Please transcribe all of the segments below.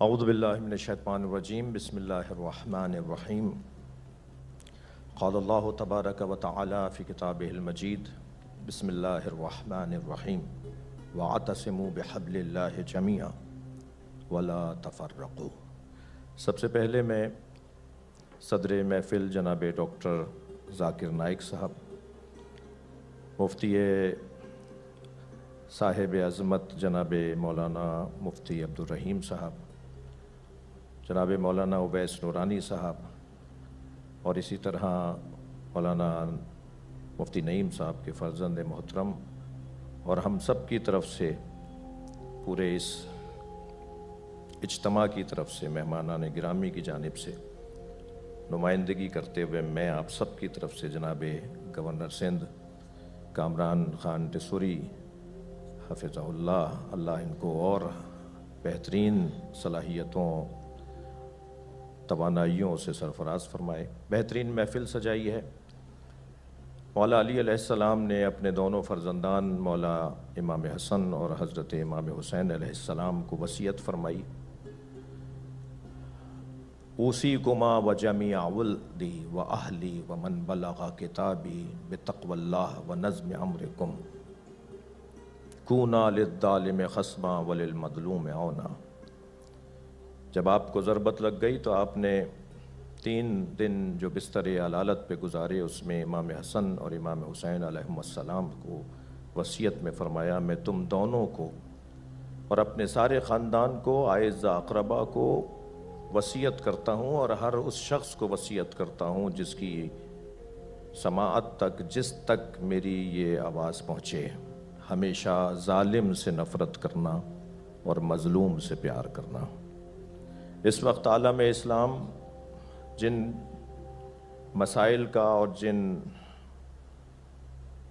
اعوذ باللہ من الشیطان الرجیم بسم اللہ الرحمن الرحیم قال اللہ تبارک و تعالی فی کتابہ المجید بسم اللہ الرحمن الرحیم واعتصموا بحبل اللہ جمیعا ولا تفرقوا۔ سب سے پہلے میں صدر محفل جناب ڈاکٹر ذاکر نائک صاحب، مفتی صاحب عظمت جناب مولانا مفتی عبدالرحیم صاحب، جناب مولانا اویس نورانی صاحب، اور اسی طرح مولانا مفتی نعیم صاحب کے فرزند محترم، اور ہم سب کی طرف سے، پورے اس اجتماع کی طرف سے، مہمانان گرامی کی جانب سے نمائندگی کرتے ہوئے میں آپ سب کی طرف سے جناب گورنر سندھ کامران خان ٹیسوری حفظہ اللہ ان کو اور بہترین صلاحیتوں توانائیوں سے سرفراز فرمائے، بہترین محفل سجائی ہے۔ مولا علی علیہ السلام نے اپنے دونوں فرزندان مولا امام حسن اور حضرت امام حسین علیہ السلام کو وصیت فرمائی، اوصیکما وجمیع ولدی واہلی ومن بلغ کتابی بتقوی اللہ ونظم امرکم کونا للظالم خصما وللمظلوم عونا۔ جب آپ کو ضربت لگ گئی تو آپ نے 3 دن جو بستر علالت پہ گزارے، اس میں امام حسن اور امام حسین علیہم السلام کو وصیت میں فرمایا، میں تم دونوں کو اور اپنے سارے خاندان کو، اعزہ اقربا کو وصیت کرتا ہوں، اور ہر اس شخص کو وصیت کرتا ہوں جس کی سماعت تک، جس تک میری یہ آواز پہنچے، ہمیشہ ظالم سے نفرت کرنا اور مظلوم سے پیار کرنا۔ اس وقت عالم اسلام جن مسائل کا اور جن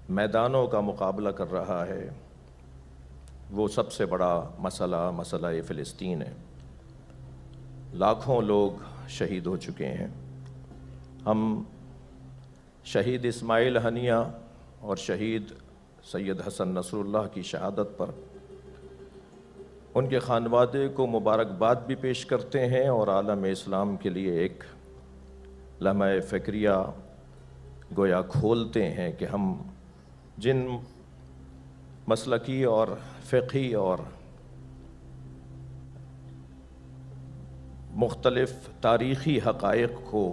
میدانوں کا مقابلہ کر رہا ہے، وہ سب سے بڑا مسئلہ فلسطین ہے۔ لاکھوں لوگ شہید ہو چکے ہیں۔ ہم شہید اسماعیل ہنیہ اور شہید سید حسن نصر اللہ کی شہادت پر ان کے خانوادے کو مبارکباد بھی پیش کرتے ہیں، اور عالم اسلام کے لیے ایک لمحہ فکریہ گویا کھولتے ہیں کہ ہم جن مسلکی اور فقہی اور مختلف تاریخی حقائق کو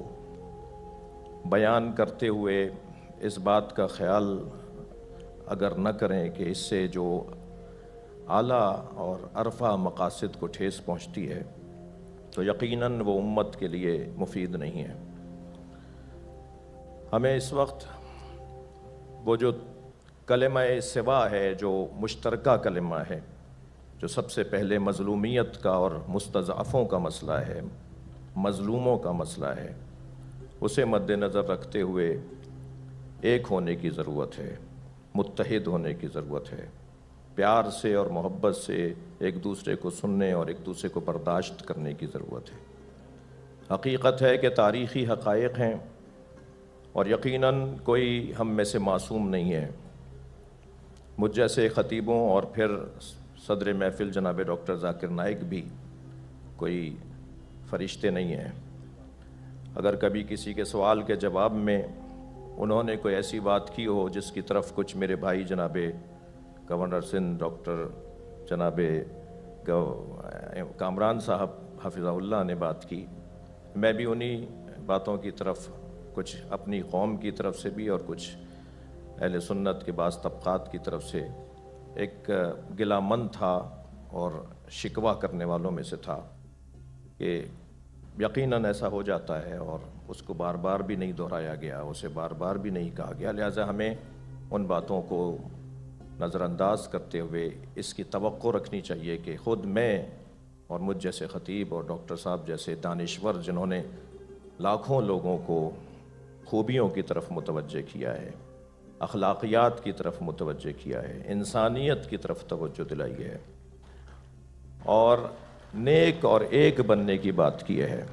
بیان کرتے ہوئے اس بات کا خیال اگر نہ کریں کہ اس سے جو اعلیٰ اور عرفہ مقاصد کو ٹھیس پہنچتی ہے، تو یقیناً وہ امت کے لیے مفید نہیں ہے۔ ہمیں اس وقت وہ جو کلمہ سوا ہے، جو مشترکہ کلمہ ہے، جو سب سے پہلے مظلومیت کا اور مستضعفوں کا مسئلہ ہے، مظلوموں کا مسئلہ ہے، اسے مد نظر رکھتے ہوئے ایک ہونے کی ضرورت ہے، متحد ہونے کی ضرورت ہے، پیار سے اور محبت سے ایک دوسرے کو سننے اور ایک دوسرے کو برداشت کرنے کی ضرورت ہے۔ حقیقت ہے کہ تاریخی حقائق ہیں، اور یقیناً کوئی ہم میں سے معصوم نہیں ہے۔ مجھ جیسے خطیبوں اور پھر صدر محفل جناب ڈاکٹر ذاکر نائک بھی کوئی فرشتے نہیں ہیں۔ اگر کبھی کسی کے سوال کے جواب میں انہوں نے کوئی ایسی بات کی ہو جس کی طرف کچھ میرے بھائی جناب گورنر سندھ ڈاکٹر جناب کامران صاحب حفظہ اللہ نے بات کی، میں بھی انہی باتوں کی طرف کچھ اپنی قوم کی طرف سے بھی اور کچھ اہل سنت کے بعض طبقات کی طرف سے ایک گلہ مند تھا اور شکوہ کرنے والوں میں سے تھا کہ یقیناً ایسا ہو جاتا ہے، اور اس کو بار بار بھی نہیں دہرایا گیا، اسے بار بار بھی نہیں کہا گیا، لہٰذا ہمیں ان باتوں کو نظر انداز کرتے ہوئے اس کی توقع رکھنی چاہیے کہ خود میں اور مجھ جیسے خطیب اور ڈاکٹر صاحب جیسے دانشور جنہوں نے لاکھوں لوگوں کو خوبیوں کی طرف متوجہ کیا ہے، اخلاقیات کی طرف متوجہ کیا ہے، انسانیت کی طرف توجہ دلائی ہے، اور نیک اور ایک بننے کی بات کی ہے،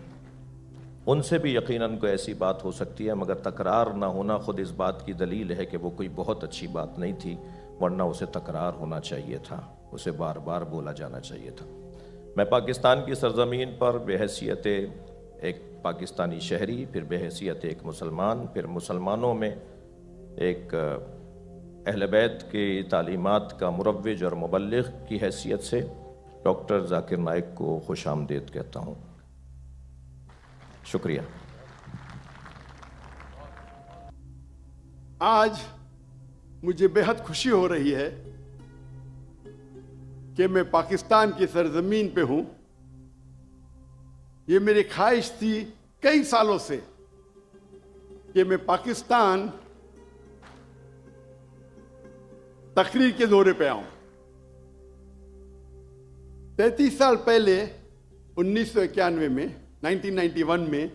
ان سے بھی یقیناً کوئی ایسی بات ہو سکتی ہے، مگر تکرار نہ ہونا خود اس بات کی دلیل ہے کہ وہ کوئی بہت اچھی بات نہیں تھی، ورنہ اسے تکرار ہونا چاہیے تھا، اسے بار بار بولا جانا چاہیے تھا۔ میں پاکستان کی سرزمین پر بحیثیت ایک پاکستانی شہری، پھر بحیثیت ایک مسلمان، پھر مسلمانوں میں ایک اہل بیت کی تعلیمات کا مروج اور مبلغ کی حیثیت سے ڈاکٹر ذاکر نائک کو خوش آمدید کہتا ہوں۔ شکریہ۔ آج مجھے بہت خوشی ہو رہی ہے کہ میں پاکستان کی سرزمین پہ ہوں۔ یہ میری خواہش تھی کئی سالوں سے کہ میں پاکستان تقریر کے دورے پہ آؤں۔ 33 سال پہلے 1991 میں 1991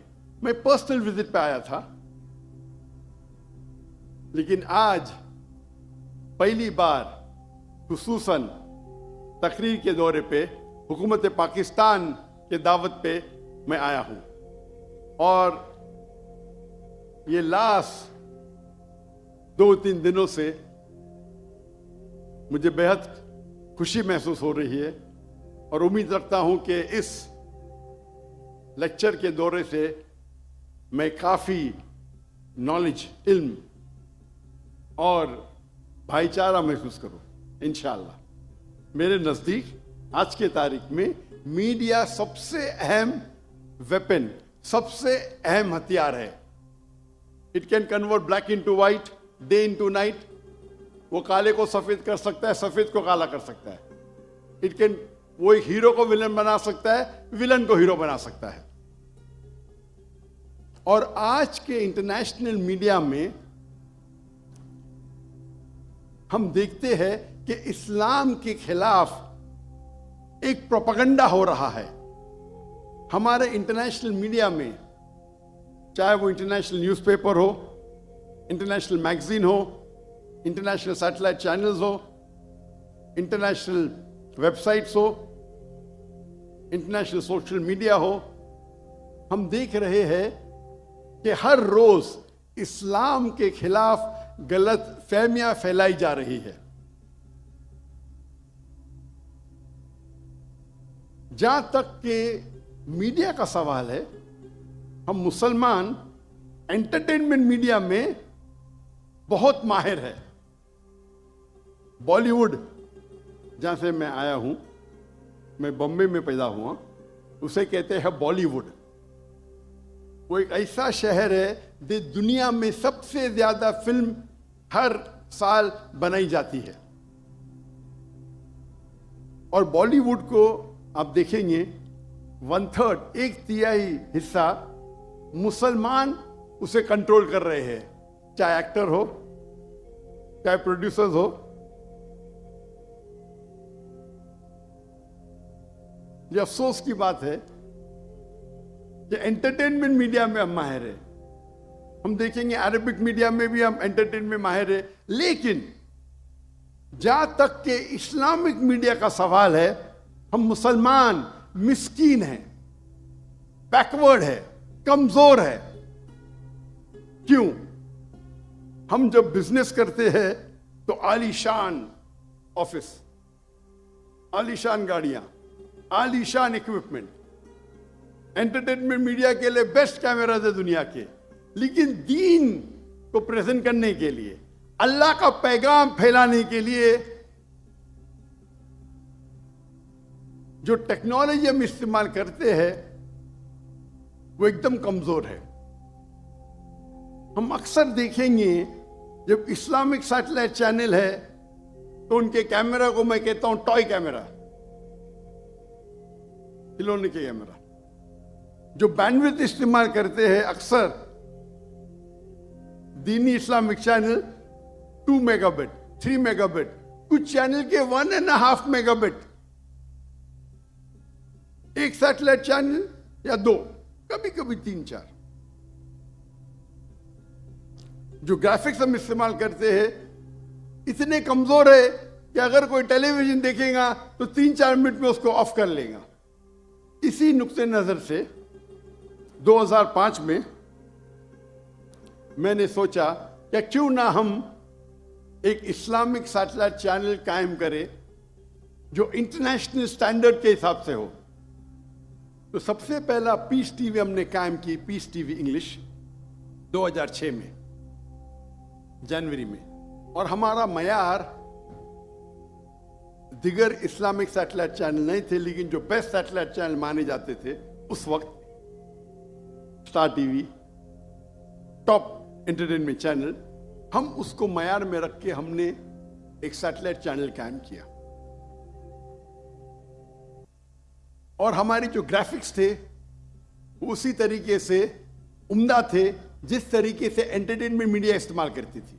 میں پرسنل وزٹ پہ آیا تھا، لیکن آج پہلی بار خصوصاً تقریر کے دورے پہ حکومت پاکستان کے دعوت پہ میں آیا ہوں، اور یہ لاسٹ 2-3 دنوں سے مجھے بہت خوشی محسوس ہو رہی ہے، اور امید رکھتا ہوں کہ اس لیکچر کے دورے سے میں کافی نالج، علم اور بھائی چارہ محسوس کروں انشاءاللہ۔ میرے نزدیک آج کے تاریخ میں میڈیا سب سے اہم ویپن، سب سے اہم ہتھیار ہے۔ It can convert black into white, day into night. وہ کالے کو سفید کر سکتا ہے، سفید کو کالا کر سکتا ہے۔ اٹ کین، وہ ایک ہیرو کو ولن بنا سکتا ہے، ولن کو ہیرو بنا سکتا ہے۔ اور آج کے انٹرنیشنل میڈیا میں ہم دیکھتے ہیں کہ اسلام کے خلاف ایک پروپیگنڈا ہو رہا ہے۔ ہمارے انٹرنیشنل میڈیا میں، چاہے وہ انٹرنیشنل نیوز پیپر ہو، انٹرنیشنل میگزین ہو، انٹرنیشنل سیٹلائٹ چینلز ہو، انٹرنیشنل ویب سائٹس ہو، انٹرنیشنل سوشل میڈیا ہو، ہم دیکھ رہے ہیں کہ ہر روز اسلام کے خلاف غلط فہمیاں پھیلائی جا رہی ہے۔ جہاں تک کہ میڈیا کا سوال ہے، ہم مسلمان انٹرٹینمنٹ میڈیا میں بہت ماہر ہے۔ بالی ووڈ، جہاں سے میں آیا ہوں، میں بمبے میں پیدا ہوا، اسے کہتے ہیں بالی ووڈ۔ وہ ایک ایسا شہر ہے جو دنیا میں سب سے زیادہ فلم ہر سال بنائی جاتی ہے، اور بالی ووڈ کو آپ دیکھیں گے 1/3، 1/3 حصہ مسلمان اسے کنٹرول کر رہے ہیں، چاہے ایکٹر ہو، چاہے پروڈیوسرز ہو۔ یہ افسوس کی بات ہے کہ انٹرٹینمنٹ میڈیا میں ہم ماہر ہیں۔ ہم دیکھیں گے عربک میڈیا میں بھی ہم انٹرٹینمنٹ میں ماہر ہیں، لیکن جہاں تک کہ اسلامک میڈیا کا سوال ہے، ہم مسلمان مسکین ہیں، بیکورڈ ہے، کمزور ہے۔ کیوں؟ ہم جب بزنس کرتے ہیں تو عالی شان آفس، عالی شان گاڑیاں، عالی شان اکوپمنٹ، انٹرٹینمنٹ میڈیا کے لیے بیسٹ کیمراز ہے دنیا کے، لیکن دین کو پریزنٹ کرنے کے لیے، اللہ کا پیغام پھیلانے کے لیے جو ٹیکنالوجی ہم استعمال کرتے ہیں وہ ایک دم کمزور ہے۔ ہم اکثر دیکھیں گے جب اسلامک سیٹلائٹ چینل ہے تو ان کے کیمرہ کو میں کہتا ہوں ٹوائے کیمرہ، کھلونے کے کیمرہ۔ جو بینڈویڈتھ استعمال کرتے ہیں اکثر دینی Islamic channel 2 mega but, 3 mega but, کچھ چینل کے 1.5 میگا بٹ، ایک سیٹلائٹ چینل یا 2، کبھی کبھی 3-4۔ جو گرافکس ہم استعمال کرتے ہیں اتنے کمزور ہے کہ اگر کوئی ٹیلی ویژن دیکھے گا تو 3-4 منٹ میں اس کو آف کر لے گا۔ اسی نقطۂ نظر سے 2005 میں نے سوچا کہ کیوں نہ ہم ایک اسلامک سیٹلائٹ چینل قائم کریں جو انٹرنیشنل سٹینڈرڈ کے حساب سے ہو، تو سب سے پہلا پیس ٹی وی ہم نے قائم کی، پیس ٹی وی انگلش 2006 میں جنوری میں، اور ہمارا معیار دیگر اسلامک سیٹلائٹ چینل نہیں تھے، لیکن جو بیسٹ سیٹلائٹ چینل مانے جاتے تھے اس وقت، star T V, top entertainment channel, ہم اس کو معیار میں رکھ کے ہم نے ایک سیٹلائٹ چینل قائم کیا. اور ہماری جو گرافکس تھے اسی طریقے سے عمدہ تھے جس طریقے سے انٹرٹینمنٹ میڈیا استعمال کرتی تھی.